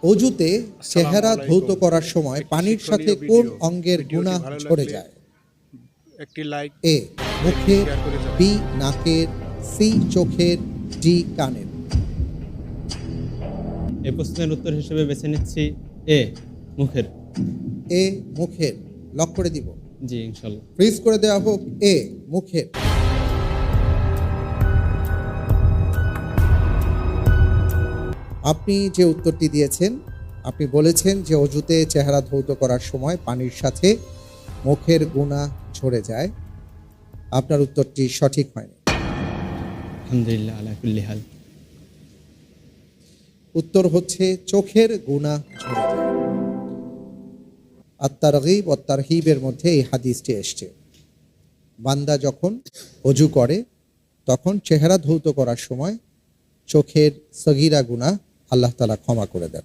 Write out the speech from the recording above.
অজুতে চেহারা ধৌত করার সময় পানির সাথে কোন অঙ্গের গুনাহ ঝরে যায়? একটি লাইক এ মুখের, বি নাকের, সি চোখের, ডি কানের। এই প্রশ্নের উত্তর হিসেবে বেছে নিচ্ছি এ মুখের। এ মুখের লক করে দিব। জি ইনশাল্লাহ। ফ্রিজ করে দেওয়া হোক। এ মুখের। আপনি যে উত্তরটি দিয়েছেন, আপনি বলেছেন যে অজুতে চেহারা ধৌত করার সময় পানির সাথে মুখের গুনাহ ঝরে যায়। আপনার উত্তরটি সঠিক হয়নি। আলহামদুলিল্লাহ আলা কুল্লি হাল। উত্তর হচ্ছে চোখের গুনাহ ঝরে যায়। আত-তারগীব ও তারহিবের মধ্যে এই হাদিসটি এসছে। বান্দা যখন অজু করে তখন চেহারা ধৌত করার সময় চোখের সগীরা গুনাহ আল্লাহ তাআলা ক্ষমা করে দেন।